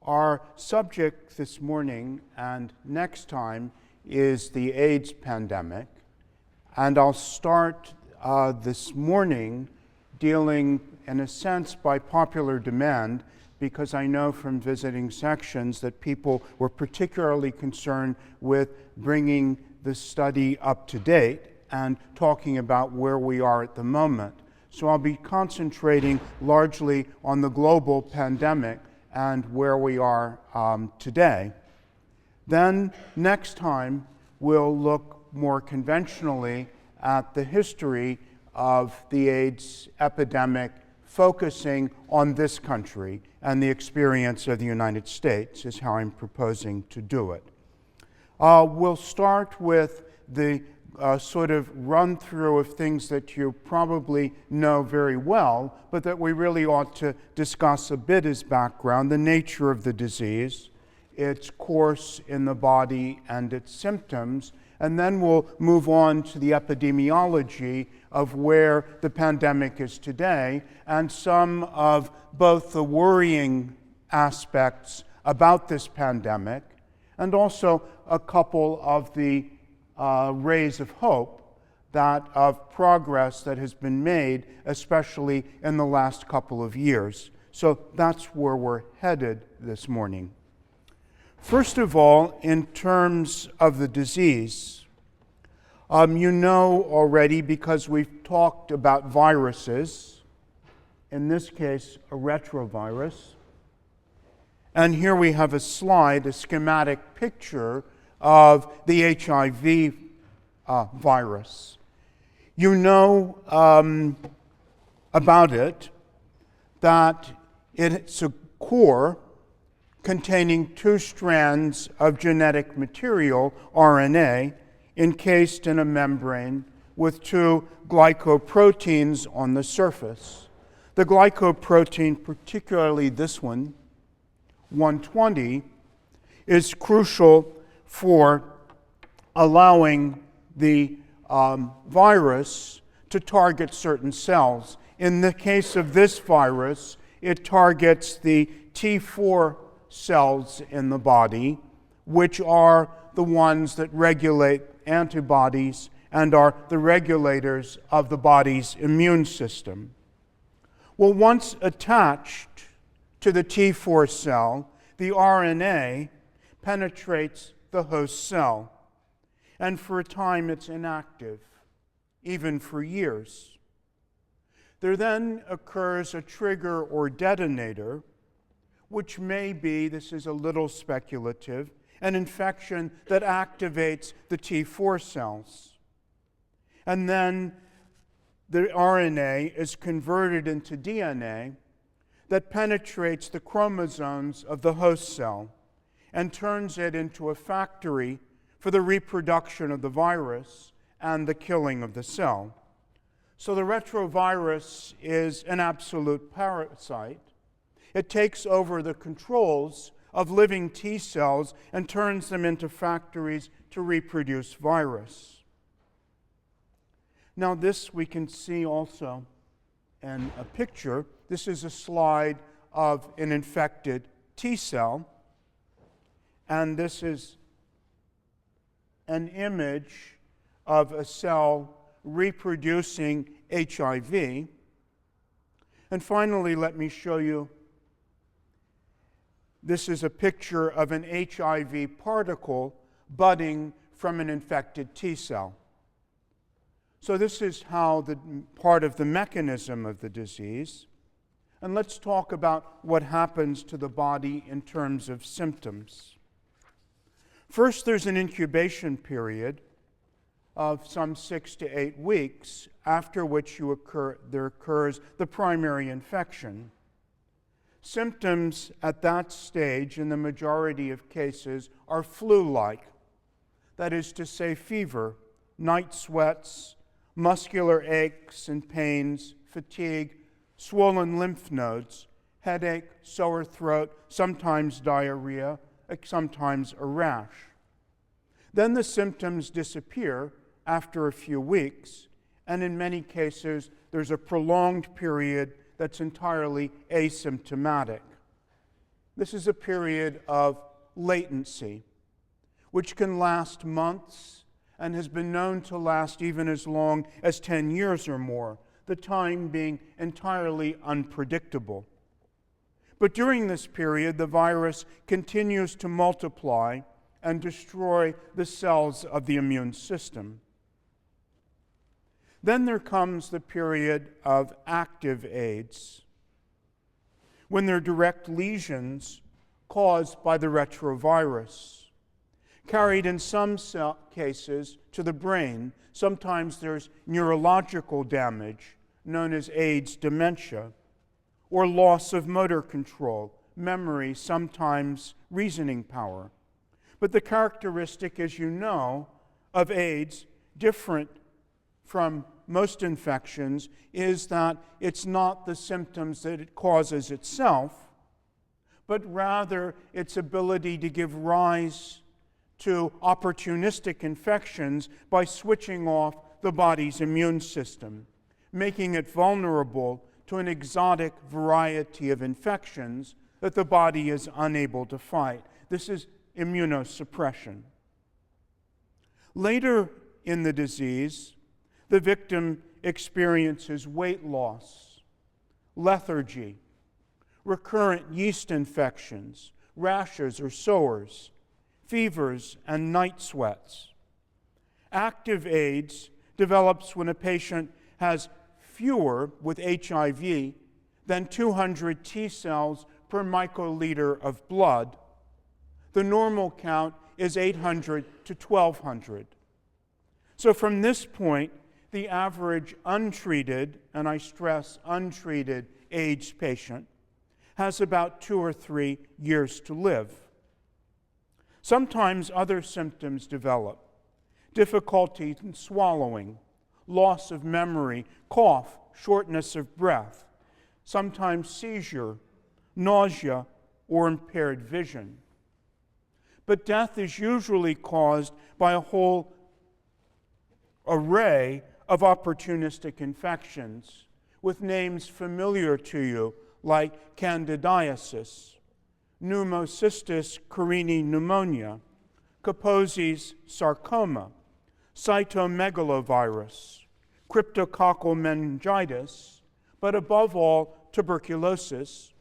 Our subject this morning and next time is the AIDS pandemic, and I'll start this morning dealing, in a sense, by popular demand, because I know from visiting sections that people were particularly concerned with bringing the study up to date and talking about where we are at the moment. So I'll be concentrating largely on the global pandemic and where we are today. Then next time we'll look more conventionally at the history of the AIDS epidemic, focusing on this country and the experience of the United States is how I'm proposing to do it. We'll start with the sort of run through of things that you probably know very well, but that we really ought to discuss a bit as background: the nature of the disease, its course in the body and its symptoms, and then we'll move on to the epidemiology of where the pandemic is today and some of both the worrying aspects about this pandemic and also a couple of the rays of hope of progress that has been made, especially in the last couple of years. So that's where we're headed this morning. First of all, in terms of the disease, you know already, because we've talked about viruses, in this case a retrovirus, and here we have a slide, a schematic picture of the HIV virus. You know about it that it's a core containing two strands of genetic material, RNA, encased in a membrane with two glycoproteins on the surface. The glycoprotein, particularly this one, 120, is crucial for allowing the virus to target certain cells. In the case of this virus, it targets the T4 cells in the body, which are the ones that regulate antibodies and are the regulators of the body's immune system. Well, once attached to the T4 cell, the RNA penetrates the host cell, and for a time it's inactive, even for years. There then occurs a trigger or detonator, which may be, this is a little speculative, an infection that activates the T4 cells. And then the RNA is converted into DNA that penetrates the chromosomes of the host cell and turns it into a factory for the reproduction of the virus and the killing of the cell. So the retrovirus is an absolute parasite. It takes over the controls of living T cells and turns them into factories to reproduce virus. Now this we can see also in a picture. This is a slide of an infected T cell, and this is an image of a cell reproducing HIV. And finally, let me show you, this is a picture of an HIV particle budding from an infected T cell. So this is how part of the mechanism of the disease. And let's talk about what happens to the body in terms of symptoms. First, there's an incubation period of some 6 to 8 weeks, after which there occurs the primary infection. Symptoms at that stage, in the majority of cases, are flu-like. That is to say, fever, night sweats, muscular aches and pains, fatigue, swollen lymph nodes, headache, sore throat, sometimes diarrhea, sometimes a rash. Then the symptoms disappear after a few weeks, and in many cases there's a prolonged period that's entirely asymptomatic. This is a period of latency, which can last months and has been known to last even as long as 10 years or more, the time being entirely unpredictable. But during this period, the virus continues to multiply and destroy the cells of the immune system. Then there comes the period of active AIDS, when there are direct lesions caused by the retrovirus, carried in some cases to the brain. Sometimes there's neurological damage, known as AIDS dementia, or loss of motor control, memory, sometimes reasoning power. But the characteristic, as you know, of AIDS, different from most infections, is that it's not the symptoms that it causes itself, but rather its ability to give rise to opportunistic infections by switching off the body's immune system, making it vulnerable to an exotic variety of infections that the body is unable to fight. This is immunosuppression. Later in the disease, the victim experiences weight loss, lethargy, recurrent yeast infections, rashes or sores, fevers, and night sweats. Active AIDS develops when a patient has fewer with HIV than 200 T cells per microliter of blood. The normal count is 800 to 1,200. So from this point, the average untreated, and I stress untreated, AIDS patient has about 2 or 3 years to live. Sometimes other symptoms develop: difficulty in swallowing, loss of memory, cough, shortness of breath, sometimes seizure, nausea, or impaired vision. But death is usually caused by a whole array of opportunistic infections with names familiar to you, like candidiasis, pneumocystis carinii pneumonia, Kaposi's sarcoma, cytomegalovirus, cryptococcal meningitis, but above all, tuberculosis,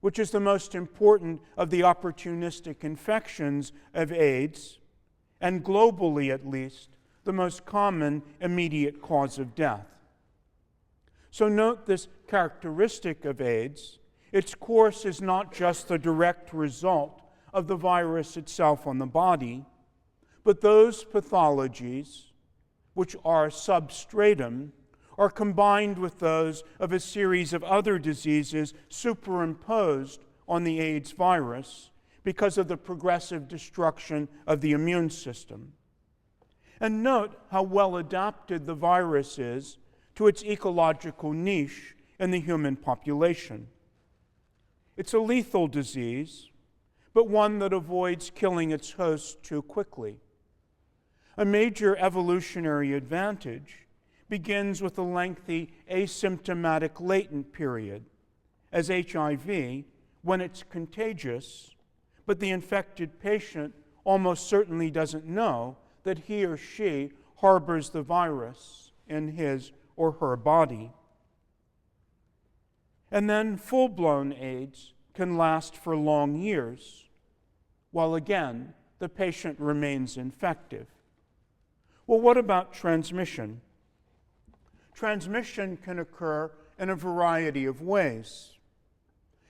which is the most important of the opportunistic infections of AIDS, and globally at least, the most common immediate cause of death. So note this characteristic of AIDS. Its course is not just the direct result of the virus itself on the body, but those pathologies, which are substratum, are combined with those of a series of other diseases superimposed on the AIDS virus because of the progressive destruction of the immune system. And note how well adapted the virus is to its ecological niche in the human population. It's a lethal disease, but one that avoids killing its host too quickly. A major evolutionary advantage begins with a lengthy asymptomatic latent period, as HIV, when it's contagious, but the infected patient almost certainly doesn't know that he or she harbors the virus in his or her body. And then full-blown AIDS can last for long years, while again, the patient remains infective. Well, what about transmission? Transmission can occur in a variety of ways.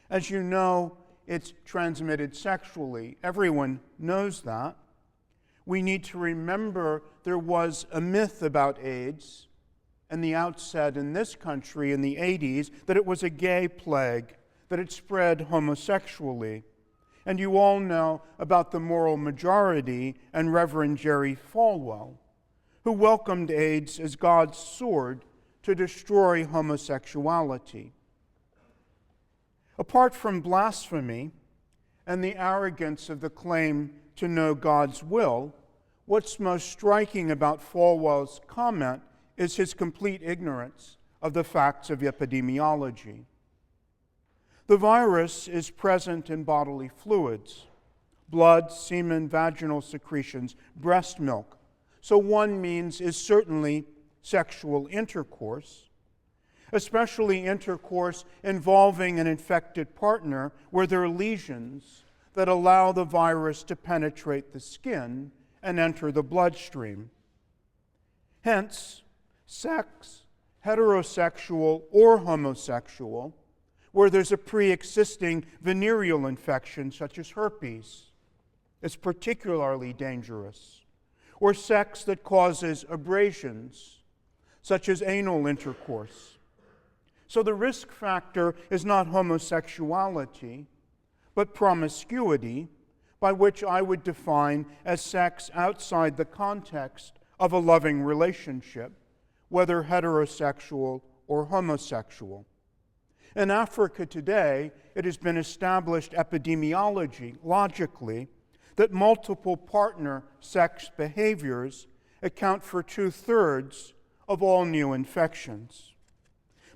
As you know, it's transmitted sexually. Everyone knows that. We need to remember there was a myth about AIDS in the outset in this country in the 80s, that it was a gay plague, that it spread homosexually. And you all know about the moral majority and Reverend Jerry Falwell, who welcomed AIDS as God's sword to destroy homosexuality. Apart from blasphemy and the arrogance of the claim to know God's will, what's most striking about Falwell's comment is his complete ignorance of the facts of epidemiology. The virus is present in bodily fluids: blood, semen, vaginal secretions, breast milk. So one means is certainly sexual intercourse, especially intercourse involving an infected partner where there are lesions that allow the virus to penetrate the skin and enter the bloodstream. Hence, sex, heterosexual or homosexual, where there's a pre-existing venereal infection such as herpes, is particularly dangerous, or sex that causes abrasions such as anal intercourse. So the risk factor is not homosexuality, but promiscuity, by which I would define as sex outside the context of a loving relationship, whether heterosexual or homosexual. In Africa today, it has been established epidemiologically that multiple partner sex behaviors account for 2/3 of all new infections.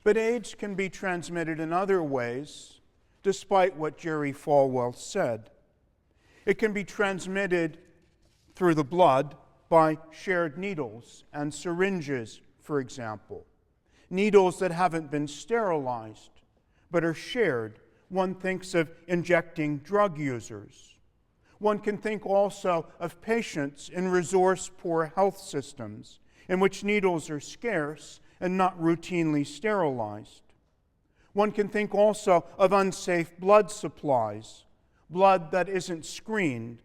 But AIDS can be transmitted in other ways, despite what Jerry Falwell said. It can be transmitted through the blood by shared needles and syringes, for example. Needles that haven't been sterilized, but are shared. One thinks of injecting drug users. One can think also of patients in resource-poor health systems in which needles are scarce and not routinely sterilized. One can think also of unsafe blood supplies, blood that isn't screened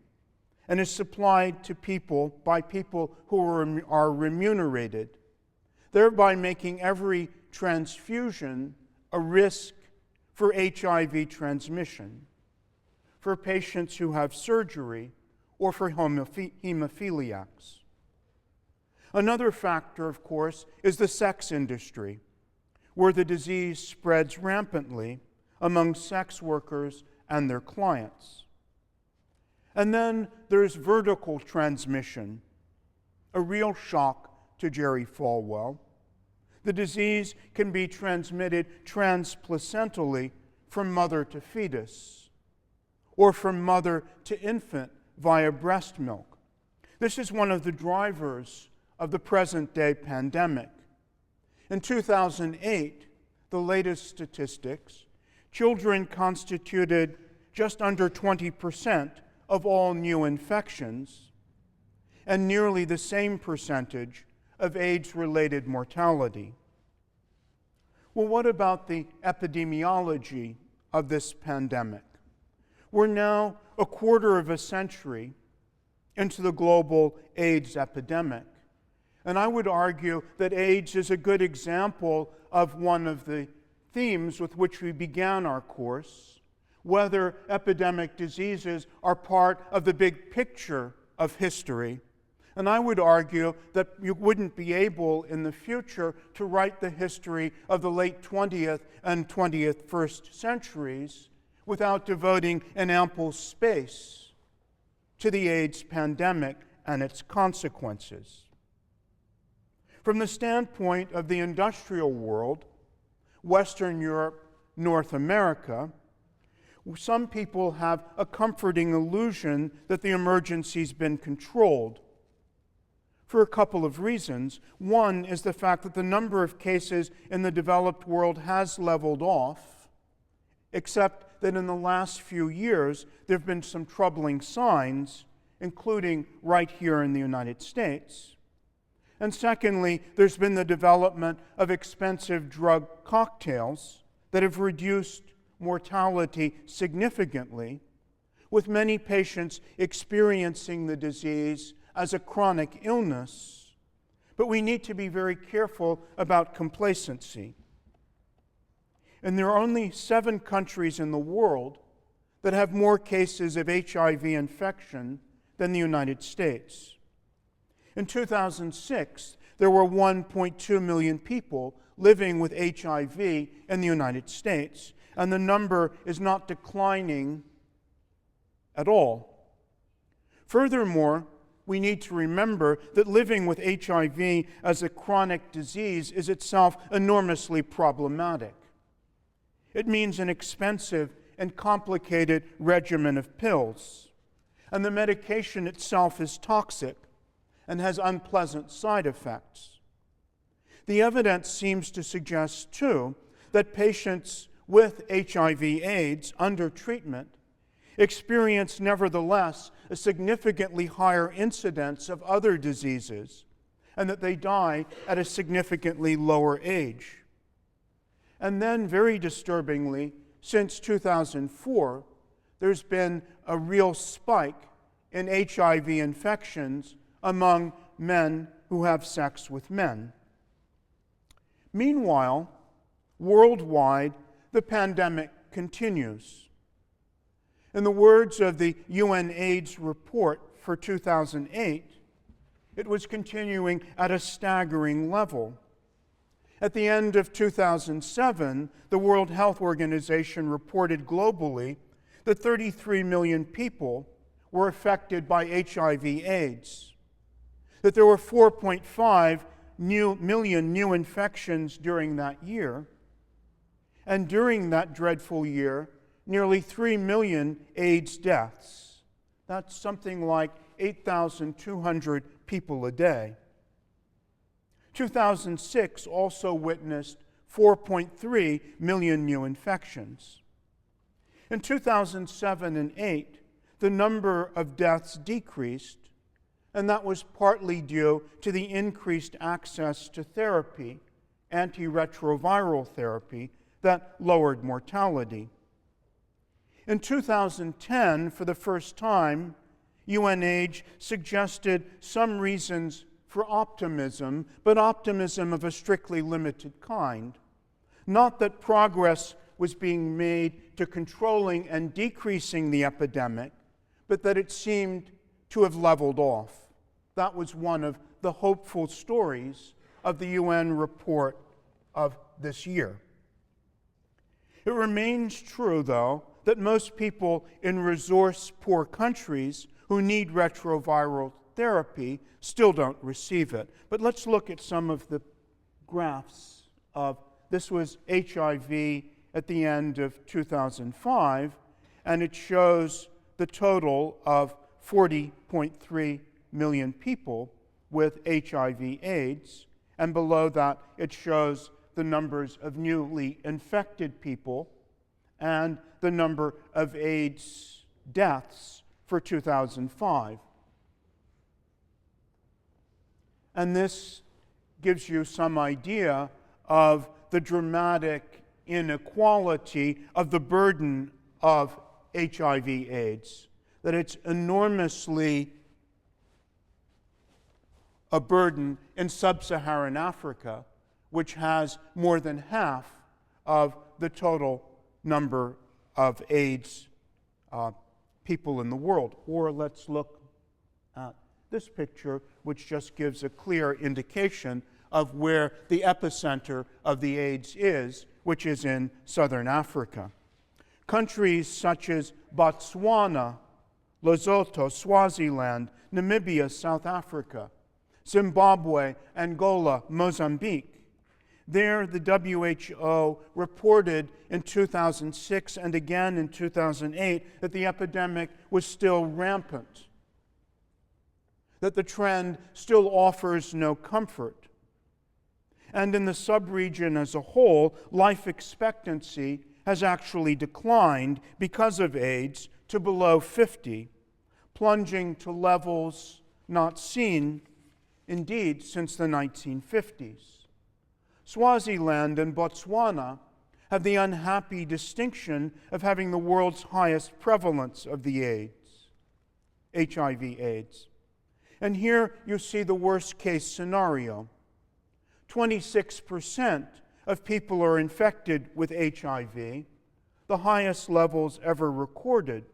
and is supplied to people by people who are remunerated, thereby making every transfusion a risk for HIV transmission, for patients who have surgery, or for hemophiliacs. Another factor, of course, is the sex industry, where the disease spreads rampantly among sex workers and their clients. And then there's vertical transmission, a real shock to Jerry Falwell. The disease can be transmitted transplacentally from mother to fetus, or from mother to infant via breast milk. This is one of the drivers of the present-day pandemic. In 2008, the latest statistics, children constituted just under 20% of all new infections, and nearly the same percentage of AIDS-related mortality. Well, what about the epidemiology of this pandemic? We're now a quarter of a century into the global AIDS epidemic. And I would argue that AIDS is a good example of one of the themes with which we began our course, whether epidemic diseases are part of the big picture of history. And I would argue that you wouldn't be able in the future to write the history of the late 20th and 21st centuries without devoting an ample space to the AIDS pandemic and its consequences. From the standpoint of the industrial world, Western Europe, North America, some people have a comforting illusion that the emergency's been controlled for a couple of reasons. One is the fact that the number of cases in the developed world has leveled off, except that in the last few years there have been some troubling signs, including right here in the United States. And secondly, there's been the development of expensive drug cocktails that have reduced mortality significantly, with many patients experiencing the disease as a chronic illness. But we need to be very careful about complacency. And there are only 7 countries in the world that have more cases of HIV infection than the United States. In 2006, there were 1.2 million people living with HIV in the United States, and the number is not declining at all. Furthermore, we need to remember that living with HIV as a chronic disease is itself enormously problematic. It means an expensive and complicated regimen of pills. And the medication itself is toxic and has unpleasant side effects. The evidence seems to suggest, too, that patients with HIV/AIDS under treatment experience, nevertheless, a significantly higher incidence of other diseases, and that they die at a significantly lower age. And then, very disturbingly, since 2004, there's been a real spike in HIV infections among men who have sex with men. Meanwhile, worldwide, the pandemic continues. In the words of the UN AIDS report for 2008, it was continuing at a staggering level. At the end of 2007, the World Health Organization reported globally that 33 million people were affected by HIV/AIDS, that there were 4.5 million new infections during that year, and during that dreadful year, nearly 3 million AIDS deaths. That's something like 8,200 people a day. 2006 also witnessed 4.3 million new infections. In 2007 and 2008, the number of deaths decreased, and that was partly due to the increased access to therapy, antiretroviral therapy, that lowered mortality. In 2010, for the first time, UNAIDS suggested some reasons for optimism, but optimism of a strictly limited kind. Not that progress was being made to controlling and decreasing the epidemic, but that it seemed to have leveled off. That was one of the hopeful stories of the UN report of this year. It remains true, though, that most people in resource-poor countries who need retroviral therapy still don't receive it. But let's look at some of the graphs of, this was HIV at the end of 2005, and it shows the total of 40.3 million people with HIV/AIDS, and below that it shows the numbers of newly infected people and the number of AIDS deaths for 2005. And this gives you some idea of the dramatic inequality of the burden of HIV/AIDS, that it's enormously a burden in sub-Saharan Africa, which has more than half of the total number of AIDS people in the world. Or let's look at this picture, which just gives a clear indication of where the epicenter of the AIDS is, which is in southern Africa. Countries such as Botswana, Lesotho, Swaziland, Namibia, South Africa, Zimbabwe, Angola, Mozambique. There, the WHO reported in 2006 and again in 2008 that the epidemic was still rampant, that the trend still offers no comfort. And in the sub-region as a whole, life expectancy has actually declined because of AIDS to below 50, plunging to levels not seen, indeed, since the 1950s. Swaziland and Botswana have the unhappy distinction of having the world's highest prevalence of the AIDS, HIV/AIDS. And here you see the worst-case scenario. 26% of people are infected with HIV, the highest levels ever recorded,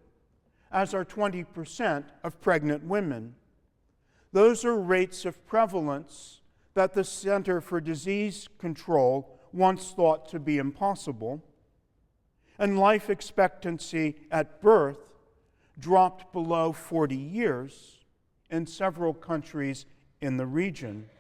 as are 20% of pregnant women. Those are rates of prevalence that the Center for Disease Control once thought to be impossible. And life expectancy at birth dropped below 40 years in several countries in the region.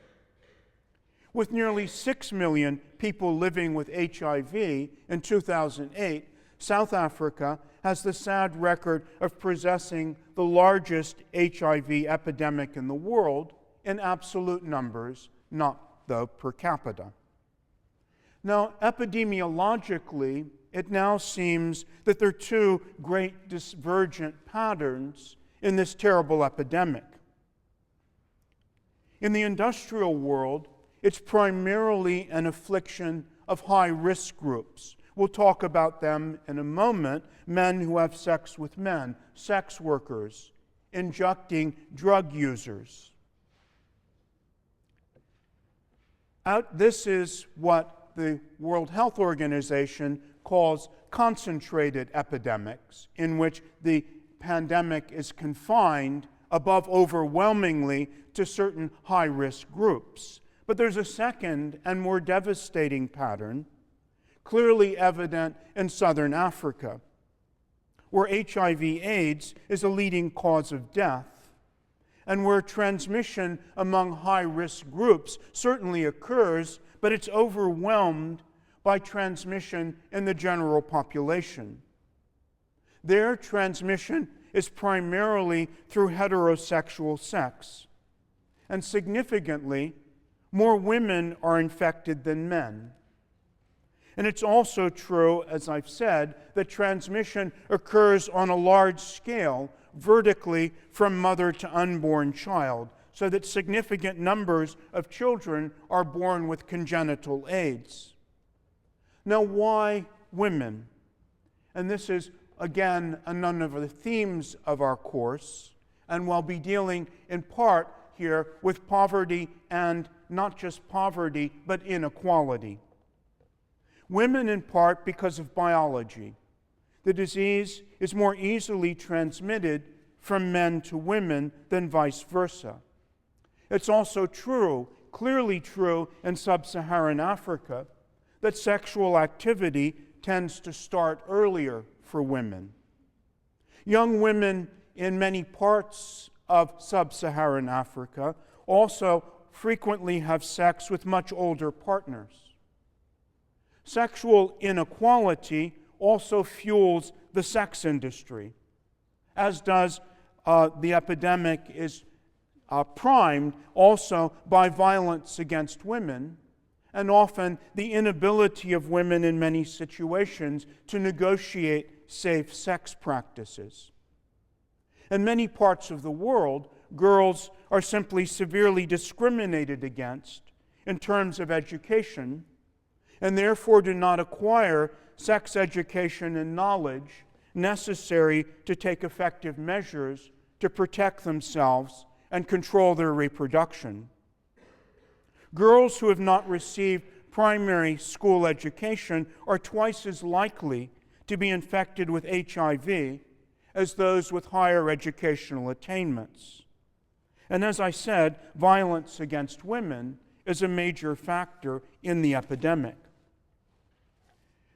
With nearly 6 million people living with HIV in 2008, South Africa has the sad record of possessing the largest HIV epidemic in the world in absolute numbers, not though per capita. Now, epidemiologically, it now seems that there are two great divergent patterns in this terrible epidemic. In the industrial world, it's primarily an affliction of high-risk groups. We'll talk about them in a moment: men who have sex with men, sex workers, injecting drug users. This is what the World Health Organization calls concentrated epidemics, in which the pandemic is confined above overwhelmingly to certain high-risk groups. But there's a second and more devastating pattern, clearly evident in southern Africa, where HIV/AIDS is a leading cause of death, and where transmission among high-risk groups certainly occurs, but it's overwhelmed by transmission in the general population. Their transmission is primarily through heterosexual sex, and significantly, more women are infected than men. And it's also true, as I've said, that transmission occurs on a large scale, vertically from mother to unborn child, so that significant numbers of children are born with congenital AIDS. Now, why women? And this is, again, none of the themes of our course, and we'll be dealing in part here with poverty, and not just poverty, but inequality. Women, in part, because of biology. The disease is more easily transmitted from men to women than vice versa. It's also true, clearly true, in sub-Saharan Africa, that sexual activity tends to start earlier for women. Young women in many parts of sub-Saharan Africa also frequently have sex with much older partners. Sexual inequality also fuels the sex industry, as does the epidemic is primed also by violence against women, and often the inability of women in many situations to negotiate safe sex practices. In many parts of the world, girls are simply severely discriminated against in terms of education, and therefore do not acquire sex education and knowledge necessary to take effective measures to protect themselves and control their reproduction. Girls who have not received primary school education are twice as likely to be infected with HIV as those with higher educational attainments. And as I said, violence against women is a major factor in the epidemic.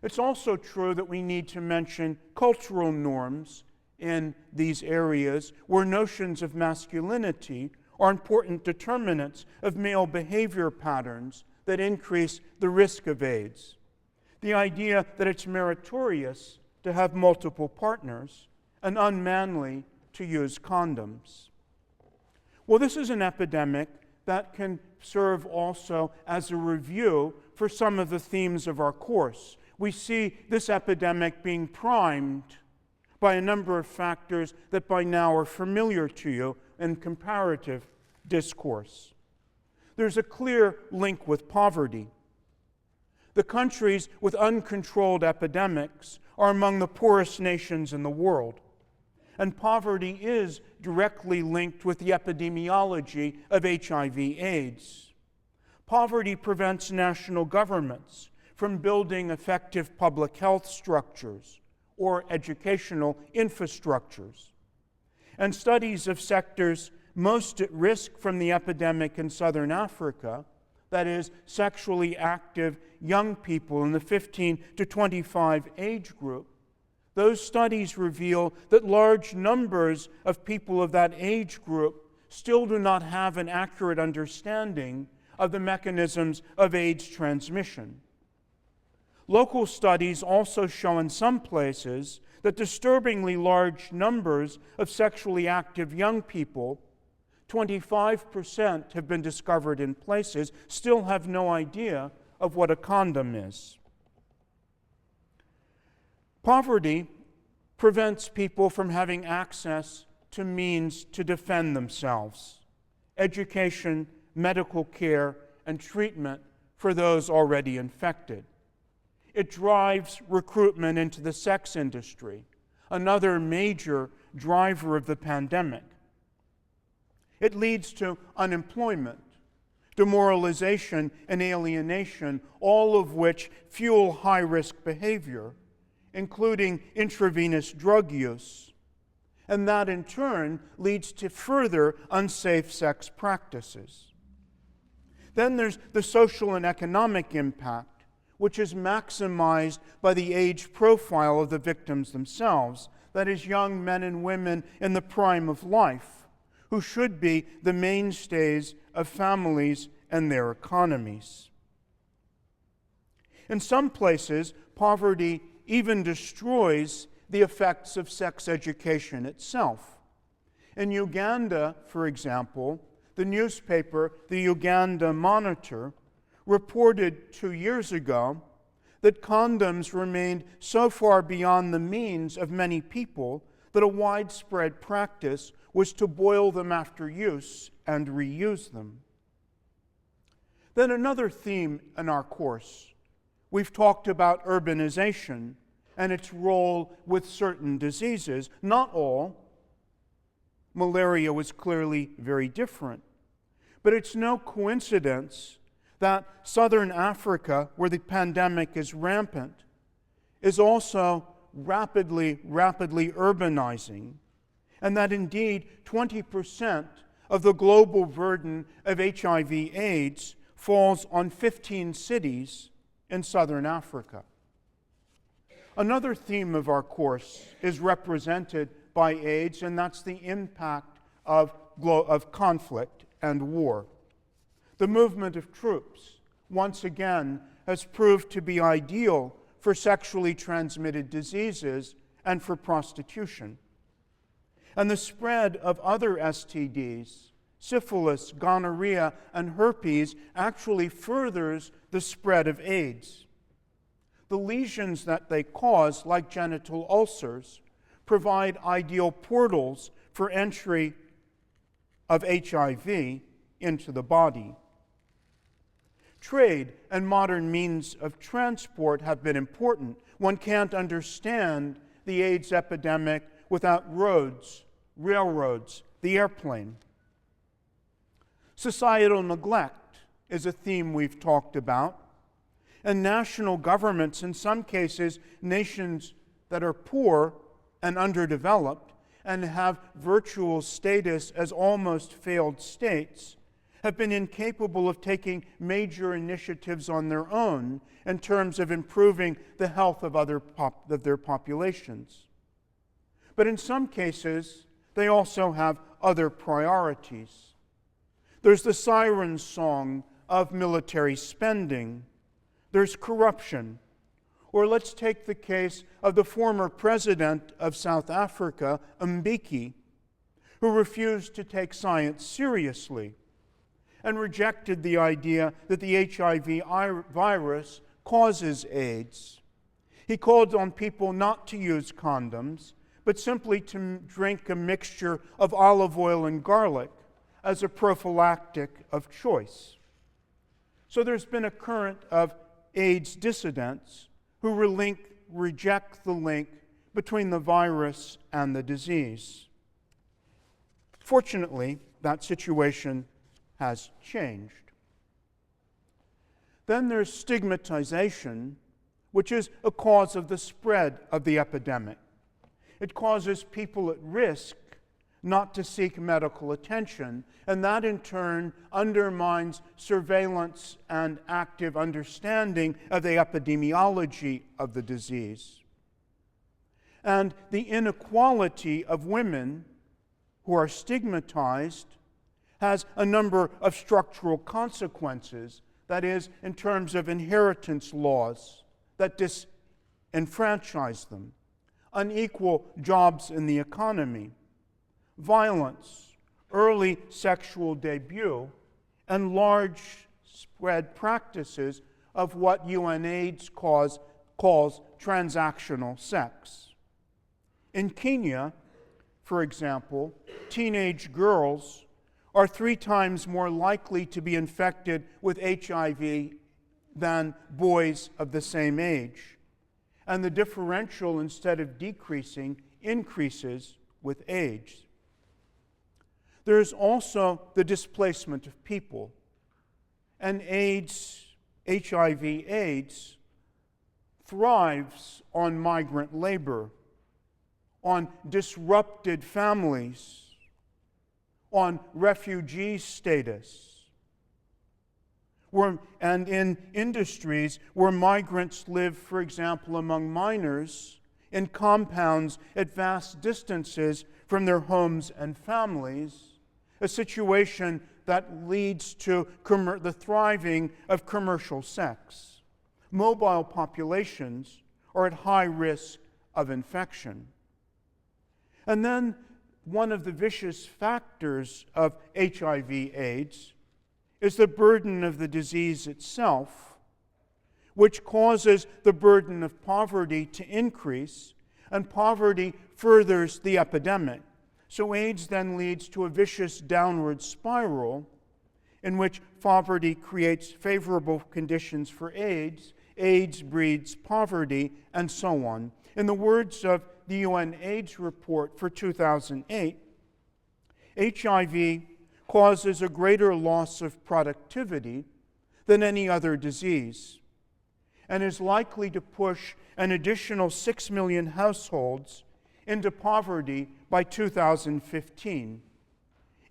It's also true that we need to mention cultural norms in these areas where notions of masculinity are important determinants of male behavior patterns that increase the risk of AIDS. The idea that it's meritorious to have multiple partners and unmanly to use condoms. Well, this is an epidemic that can serve also as a review for some of the themes of our course. We see this epidemic being primed by a number of factors that by now are familiar to you in comparative discourse. There's a clear link with poverty. The countries with uncontrolled epidemics are among the poorest nations in the world, and poverty is directly linked with the epidemiology of HIV/AIDS. Poverty prevents national governments from building effective public health structures or educational infrastructures. And studies of sectors most at risk from the epidemic in southern Africa, that is, sexually active young people in the 15 to 25 age group, those studies reveal that large numbers of people of that age group still do not have an accurate understanding of the mechanisms of AIDS transmission. Local studies also show in some places that disturbingly large numbers of sexually active young people, 25% have been discovered in places, still have no idea of what a condom is. Poverty prevents people from having access to means to defend themselves, education, medical care, and treatment for those already infected. It drives recruitment into the sex industry, another major driver of the pandemic. It leads to unemployment, demoralization, and alienation, all of which fuel high-risk behavior, including intravenous drug use. And that, in turn, leads to further unsafe sex practices. Then there's the social and economic impact, which is maximized by the age profile of the victims themselves, that is, young men and women in the prime of life, who should be the mainstays of families and their economies. In some places, poverty even destroys the effects of sex education itself. In Uganda, for example, the newspaper, the Uganda Monitor, reported 2 years ago that condoms remained so far beyond the means of many people that a widespread practice was to boil them after use and reuse them. Then another theme in our course. We've talked about urbanization and its role with certain diseases. Not all. Malaria was clearly very different. But it's no coincidence that Southern Africa, where the pandemic is rampant, is also rapidly urbanizing, and that indeed 20% of the global burden of HIV/AIDS falls on 15 cities in Southern Africa. Another theme of our course is represented by AIDS, and that's the impact of conflict and war. The movement of troops, once again, has proved to be ideal for sexually transmitted diseases and for prostitution. And the spread of other STDs, syphilis, gonorrhea, and herpes, actually furthers the spread of AIDS. The lesions that they cause, like genital ulcers, provide ideal portals for entry of HIV into the body. Trade and modern means of transport have been important. One can't understand the AIDS epidemic without roads, railroads, the airplane. Societal neglect is a theme we've talked about. And national governments, in some cases, nations that are poor and underdeveloped and have virtual status as almost failed states, have been incapable of taking major initiatives on their own in terms of improving the health of their populations. But in some cases, they also have other priorities. There's the siren song of military spending. There's corruption. Or let's take the case of the former president of South Africa, Mbeki, who refused to take science seriously and rejected the idea that the HIV virus causes AIDS. He called on people not to use condoms, but simply to drink a mixture of olive oil and garlic as a prophylactic of choice. So there's been a current of AIDS dissidents who reject the link between the virus and the disease. Fortunately, that situation has changed. Then there's stigmatization, which is a cause of the spread of the epidemic. It causes people at risk not to seek medical attention, and that in turn undermines surveillance and active understanding of the epidemiology of the disease. And the inequality of women who are stigmatized has a number of structural consequences, that is, in terms of inheritance laws that disenfranchise them, unequal jobs in the economy, violence, early sexual debut, and large spread practices of what UNAIDS calls transactional sex. In Kenya, for example, teenage girls are 3 times more likely to be infected with HIV than boys of the same age. And the differential, instead of decreasing, increases with age. There is also the displacement of people. And HIV/AIDS thrives on migrant labor, on disrupted families, on refugee status, and in industries where migrants live, for example, among minors, in compounds at vast distances from their homes and families, a situation that leads to the thriving of commercial sex. Mobile populations are at high risk of infection. And then one of the vicious factors of HIV/AIDS is the burden of the disease itself, which causes the burden of poverty to increase, and poverty furthers the epidemic. So AIDS then leads to a vicious downward spiral in which poverty creates favorable conditions for AIDS, AIDS breeds poverty, and so on. In the words of the UN AIDS report for 2008, HIV causes a greater loss of productivity than any other disease and is likely to push an additional 6 million households into poverty by 2015.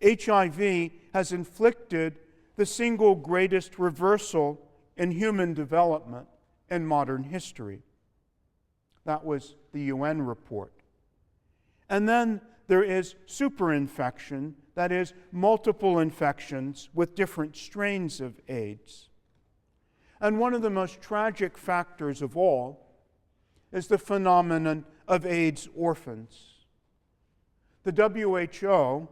HIV has inflicted the single greatest reversal in human development in modern history. That was the UN report. And then there is superinfection, that is, multiple infections with different strains of AIDS. And one of the most tragic factors of all is the phenomenon of AIDS orphans. The WHO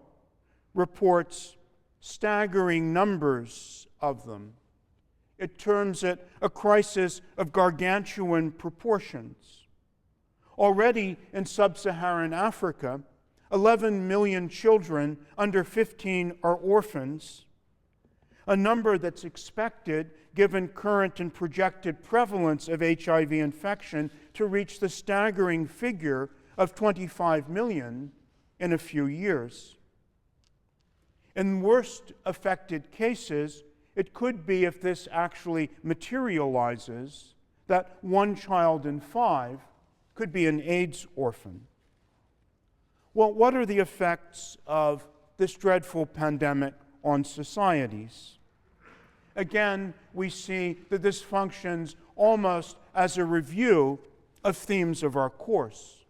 reports staggering numbers of them. It terms it a crisis of gargantuan proportions. Already in sub-Saharan Africa, 11 million children under 15 are orphans, a number that's expected, given current and projected prevalence of HIV infection, to reach the staggering figure of 25 million in a few years. In worst affected cases, it could be, if this actually materializes, that 1 child in 5 could be an AIDS orphan. Well, what are the effects of this dreadful pandemic on societies? Again, we see that this functions almost as a review of themes of our course.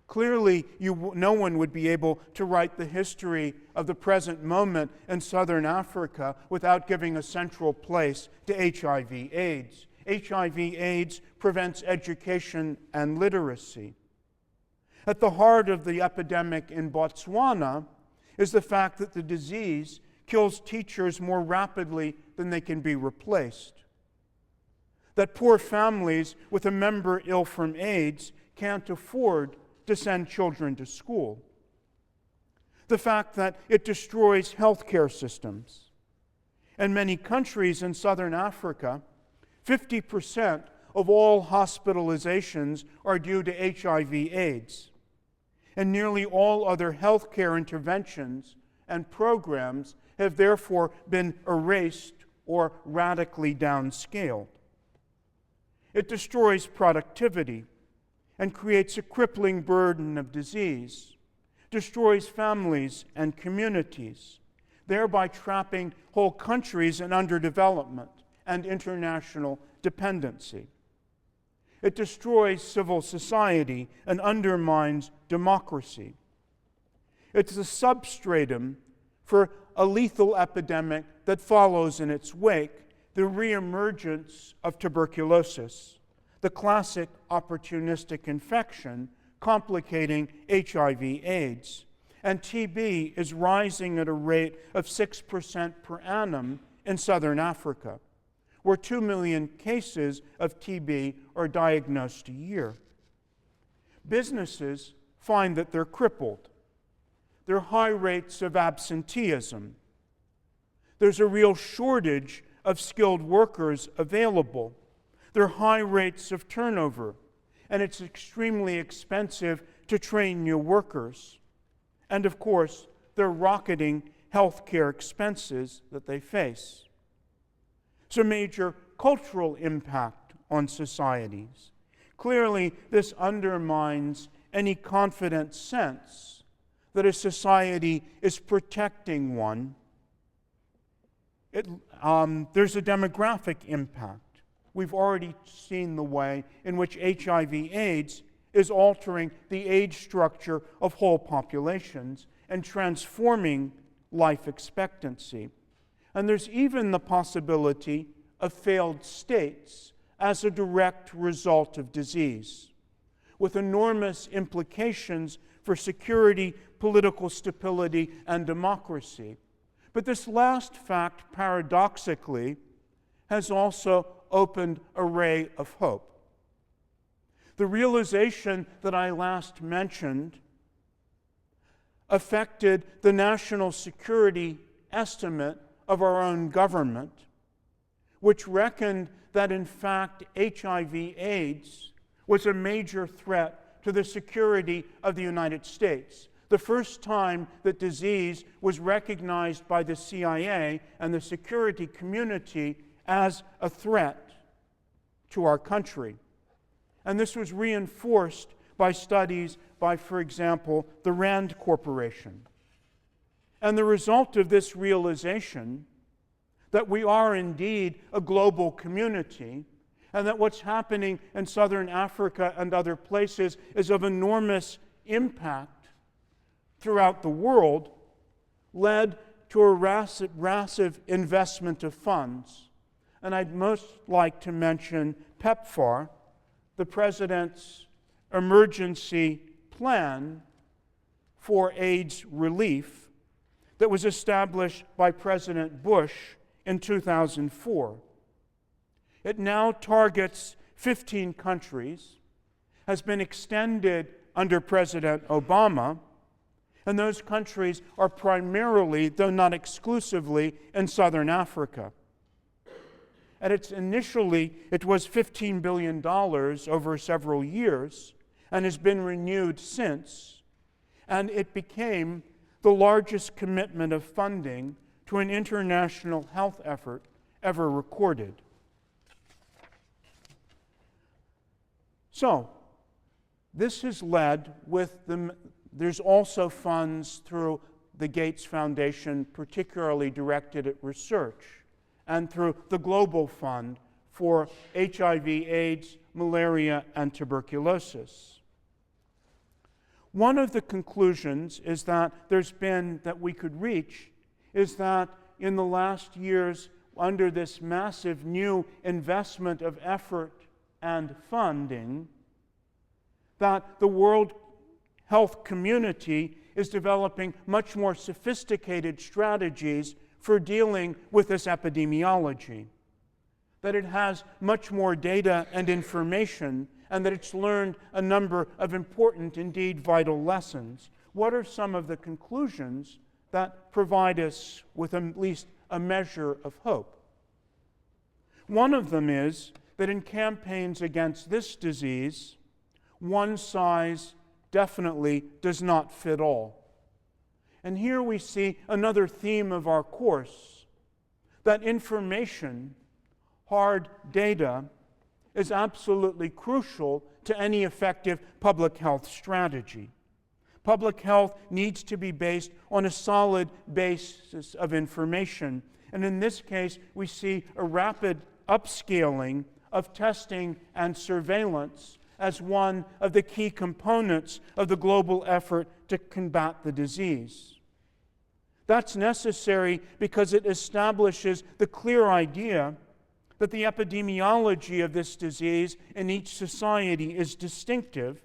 Clearly, no one would be able to write the history of the present moment in Southern Africa without giving a central place to HIV/AIDS. HIV/AIDS prevents education and literacy. At the heart of the epidemic in Botswana is the fact that the disease kills teachers more rapidly than they can be replaced. That poor families with a member ill from AIDS can't afford to send children to school. The fact that it destroys healthcare systems. In many countries in Southern Africa, 50% of all hospitalizations are due to HIV/AIDS, and nearly all other healthcare interventions and programs have therefore been erased or radically downscaled. It destroys productivity and creates a crippling burden of disease, destroys families and communities, thereby trapping whole countries in underdevelopment and international dependency. It destroys civil society and undermines democracy. It's a substratum for a lethal epidemic that follows in its wake, the reemergence of tuberculosis, the classic opportunistic infection complicating HIV/AIDS. And TB is rising at a rate of 6% per annum in southern Africa, where 2 million cases of TB are diagnosed a year. Businesses find that they're crippled. There are high rates of absenteeism. There's a real shortage of skilled workers available. There are high rates of turnover, and it's extremely expensive to train new workers. And of course, there are rocketing healthcare expenses that they face. It's a major cultural impact on societies. Clearly, this undermines any confident sense that a society is protecting one. There's a demographic impact. We've already seen the way in which HIV/AIDS is altering the age structure of whole populations and transforming life expectancy. And there's even the possibility of failed states as a direct result of disease, with enormous implications for security, political stability, and democracy. But this last fact, paradoxically, has also opened a ray of hope. The realization that I last mentioned affected the national security estimate of our own government, which reckoned that in fact HIV/AIDS was a major threat to the security of the United States. The first time that disease was recognized by the CIA and the security community as a threat to our country. And this was reinforced by studies by, for example, the Rand Corporation. And the result of this realization that we are indeed a global community and that what's happening in southern Africa and other places is of enormous impact throughout the world led to a massive investment of funds. And I'd most like to mention PEPFAR, the President's emergency plan for AIDS relief that was established by President Bush in 2004. It now targets 15 countries, has been extended under President Obama, and those countries are primarily, though not exclusively, in southern Africa. And it was $15 billion over several years and has been renewed since. And it became the largest commitment of funding to an international health effort ever recorded. So, this has led there's also funds through the Gates Foundation, particularly directed at research, and through the Global Fund for HIV/AIDS, malaria, and tuberculosis. One of the conclusions that we could reach is that in the last years, under this massive new investment of effort and funding, that the World Health community is developing much more sophisticated strategies for dealing with this epidemiology, that it has much more data and information, and that it's learned a number of important, indeed vital lessons. What are some of the conclusions that provide us with at least a measure of hope? One of them is that in campaigns against this disease, one size definitely does not fit all. And here we see another theme of our course, that information, hard data, is absolutely crucial to any effective public health strategy. Public health needs to be based on a solid basis of information. And in this case, we see a rapid upscaling of testing and surveillance as one of the key components of the global effort to combat the disease. That's necessary because it establishes the clear idea that the epidemiology of this disease in each society is distinctive,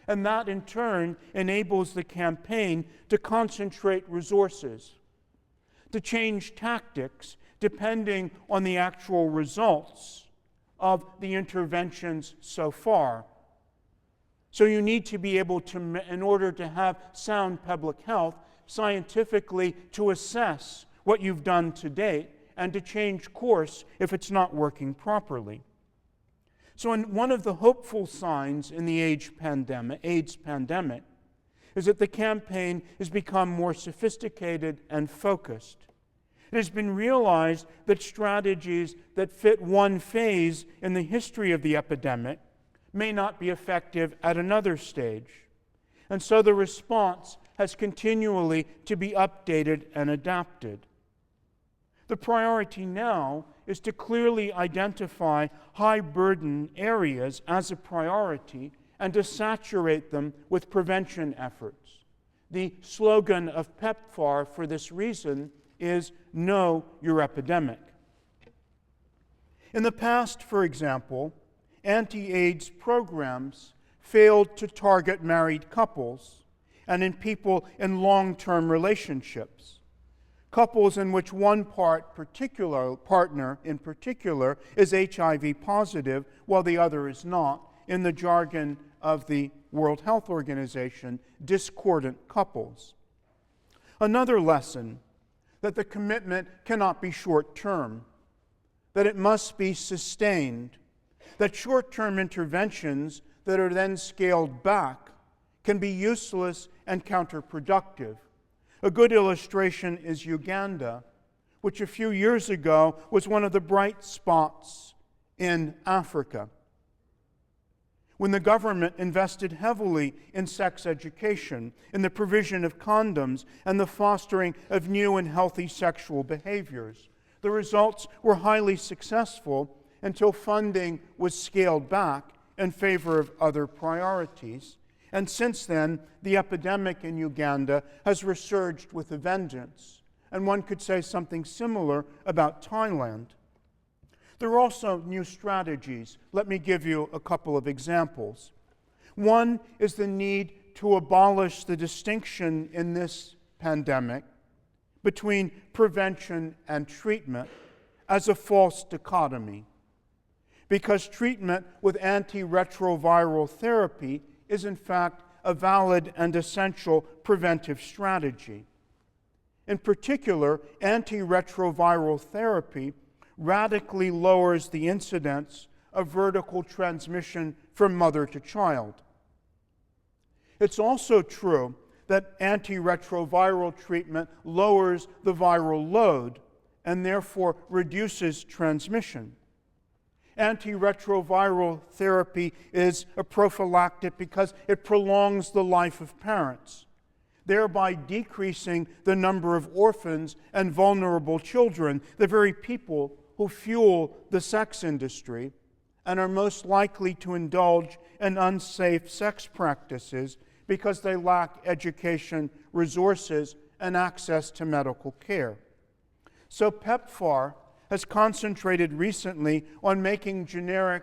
and that in turn enables the campaign to concentrate resources, to change tactics depending on the actual results of the interventions so far. So you need to be able to, in order to have sound public health, scientifically to assess what you've done to date and to change course if it's not working properly. So one of the hopeful signs in the AIDS pandemic is that the campaign has become more sophisticated and focused. It has been realized that strategies that fit one phase in the history of the epidemic may not be effective at another stage. And so the response has continually to be updated and adapted. The priority now is to clearly identify high-burden areas as a priority and to saturate them with prevention efforts. The slogan of PEPFAR for this reason is Know Your Epidemic. In the past, for example, anti-AIDS programs failed to target married couples and in people in long-term relationships. Couples in which one partner in particular is HIV positive while the other is not, in the jargon of the World Health Organization, discordant couples. Another lesson, that the commitment cannot be short-term, that it must be sustained, that short-term interventions that are then scaled back can be useless and counterproductive. A good illustration is Uganda, which a few years ago was one of the bright spots in Africa, when the government invested heavily in sex education, in the provision of condoms, and the fostering of new and healthy sexual behaviors. The results were highly successful until funding was scaled back in favor of other priorities. And since then, the epidemic in Uganda has resurged with a vengeance. And one could say something similar about Thailand. There are also new strategies. Let me give you a couple of examples. One is the need to abolish the distinction in this pandemic between prevention and treatment as a false dichotomy, because treatment with antiretroviral therapy is in fact a valid and essential preventive strategy. In particular, antiretroviral therapy radically lowers the incidence of vertical transmission from mother to child. It's also true that antiretroviral treatment lowers the viral load and therefore reduces transmission. Antiretroviral therapy is a prophylactic because it prolongs the life of parents, thereby decreasing the number of orphans and vulnerable children, the very people who fuel the sex industry and are most likely to indulge in unsafe sex practices because they lack education, resources, and access to medical care. So PEPFAR has concentrated recently on making generic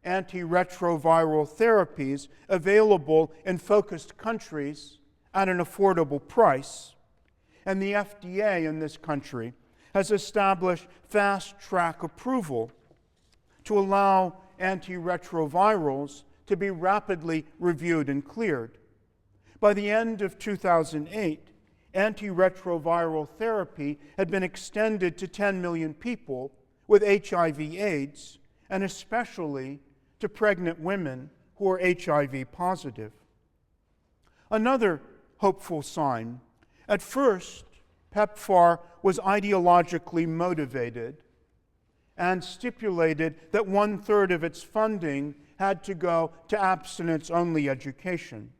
antiretroviral therapies available in focused countries at an affordable price. And the FDA in this country has established fast-track approval to allow antiretrovirals to be rapidly reviewed and cleared. By the end of 2008, antiretroviral therapy had been extended to 10 million people with HIV/AIDS, and especially to pregnant women who are HIV positive. Another hopeful sign. At first, PEPFAR was ideologically motivated and stipulated that 1/3 of its funding had to go to abstinence-only education.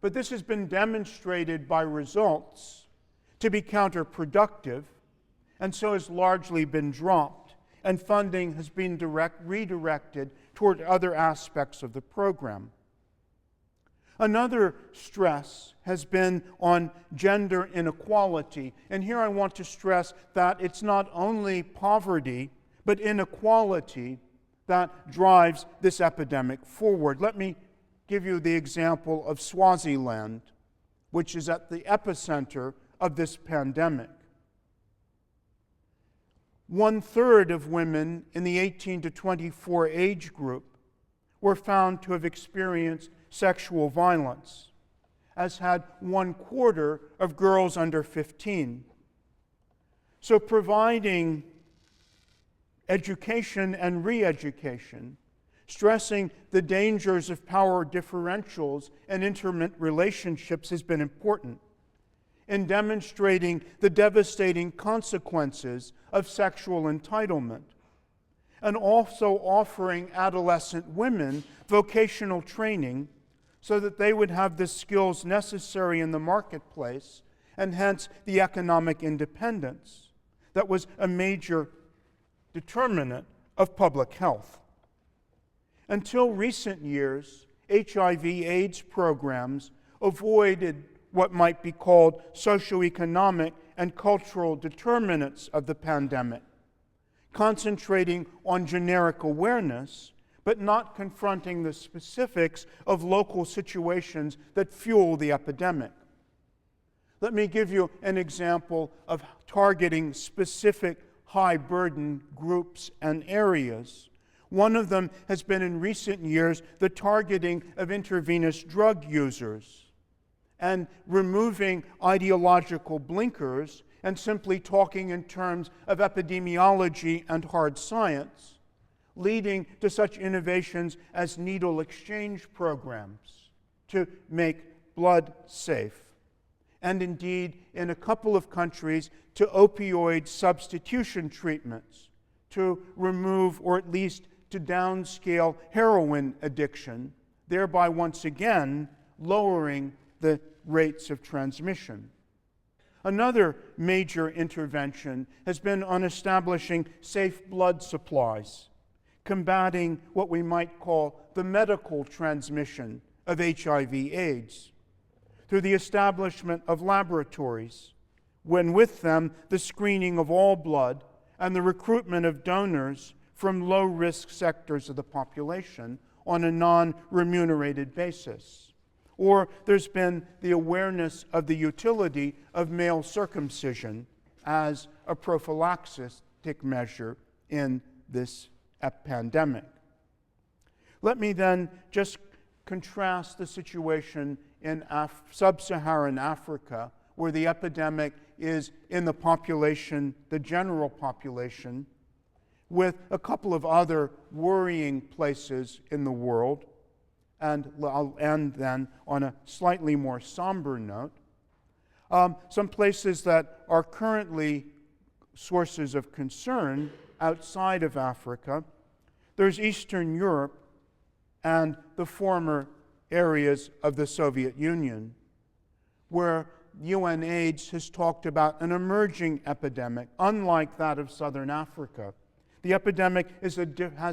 But this has been demonstrated by results to be counterproductive, and so has largely been dropped, and funding has been redirected toward other aspects of the program. Another stress has been on gender inequality. And here I want to stress that it's not only poverty, but inequality that drives this epidemic forward. Let me give you the example of Swaziland, which is at the epicenter of this pandemic. 1/3 of women in the 18 to 24 age group were found to have experienced sexual violence, as had 1/4 of girls under 15. So providing education and re-education, stressing the dangers of power differentials and intimate relationships has been important in demonstrating the devastating consequences of sexual entitlement, and also offering adolescent women vocational training so that they would have the skills necessary in the marketplace and hence the economic independence that was a major determinant of public health. Until recent years, HIV/AIDS programs avoided what might be called socioeconomic and cultural determinants of the pandemic, concentrating on generic awareness, but not confronting the specifics of local situations that fuel the epidemic. Let me give you an example of targeting specific high-burden groups and areas. One of them has been in recent years the targeting of intravenous drug users and removing ideological blinkers and simply talking in terms of epidemiology and hard science, leading to such innovations as needle exchange programs to make blood safe, and indeed, in a couple of countries, to opioid substitution treatments to remove or at least to downscale heroin addiction, thereby once again lowering the rates of transmission. Another major intervention has been on establishing safe blood supplies, combating what we might call the medical transmission of HIV/AIDS, through the establishment of laboratories, when with them the screening of all blood and the recruitment of donors from low-risk sectors of the population on a non-remunerated basis. Or there's been the awareness of the utility of male circumcision as a prophylactic measure in this pandemic. Let me then just contrast the situation in sub-Saharan Africa, where the epidemic is in the population, the general population, with a couple of other worrying places in the world. And I'll end then on a slightly more somber note. Some places that are currently sources of concern outside of Africa. There's Eastern Europe and the former areas of the Soviet Union, where UNAIDS has talked about an emerging epidemic, unlike that of Southern Africa. The epidemic has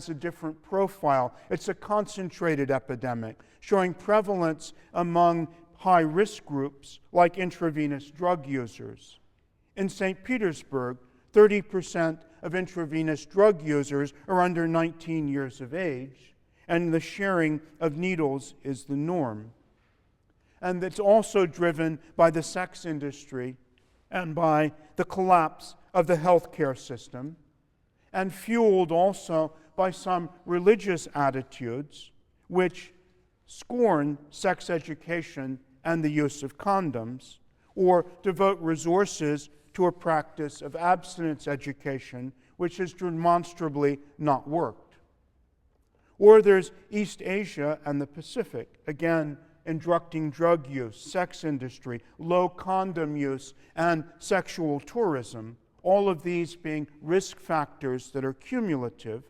a different profile. It's a concentrated epidemic, showing prevalence among high-risk groups like intravenous drug users. In St. Petersburg, 30% of intravenous drug users are under 19 years of age, and the sharing of needles is the norm. And it's also driven by the sex industry and by the collapse of the healthcare system, and fueled also by some religious attitudes which scorn sex education and the use of condoms, or devote resources to a practice of abstinence education which has demonstrably not worked. Or there's East Asia and the Pacific, again, instructing drug use, sex industry, low condom use, and sexual tourism, all of these being risk factors that are cumulative.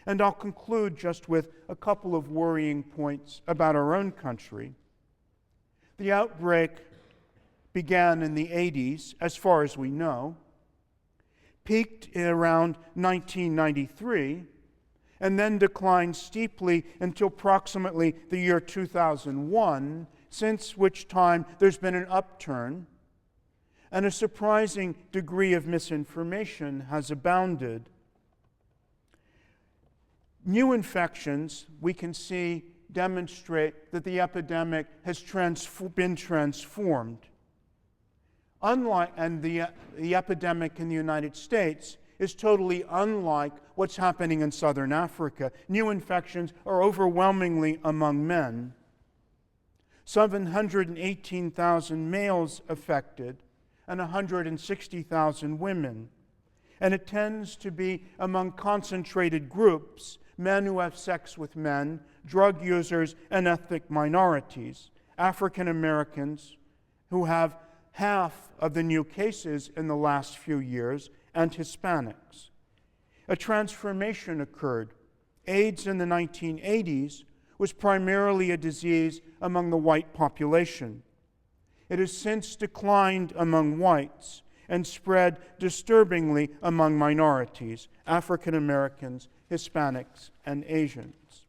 And I'll conclude just with a couple of worrying points about our own country. The outbreak began in the 80s, as far as we know, peaked around 1993, and then declined steeply until approximately the year 2001, since which time there's been an upturn, and a surprising degree of misinformation has abounded. New infections, we can see, demonstrate that the epidemic has been transformed. And the epidemic in the United States is totally unlike what's happening in southern Africa. New infections are overwhelmingly among men. 718,000 males affected and 160,000 women. And it tends to be among concentrated groups: men who have sex with men, drug users, and ethnic minorities, African Americans, who have half of the new cases in the last few years, and Hispanics. A transformation occurred. AIDS in the 1980s was primarily a disease among the white population. It has since declined among whites and spread disturbingly among minorities, African Americans, Hispanics, and Asians.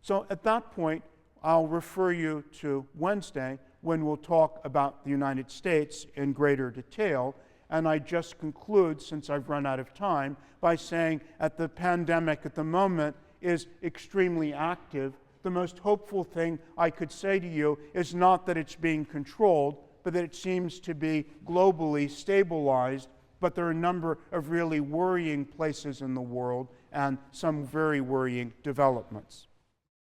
So at that point, I'll refer you to Wednesday when we'll talk about the United States in greater detail. And I just conclude, since I've run out of time, by saying that the pandemic at the moment is extremely active. The most hopeful thing I could say to you is not that it's being controlled, but that it seems to be globally stabilized. But there are a number of really worrying places in the world and some very worrying developments.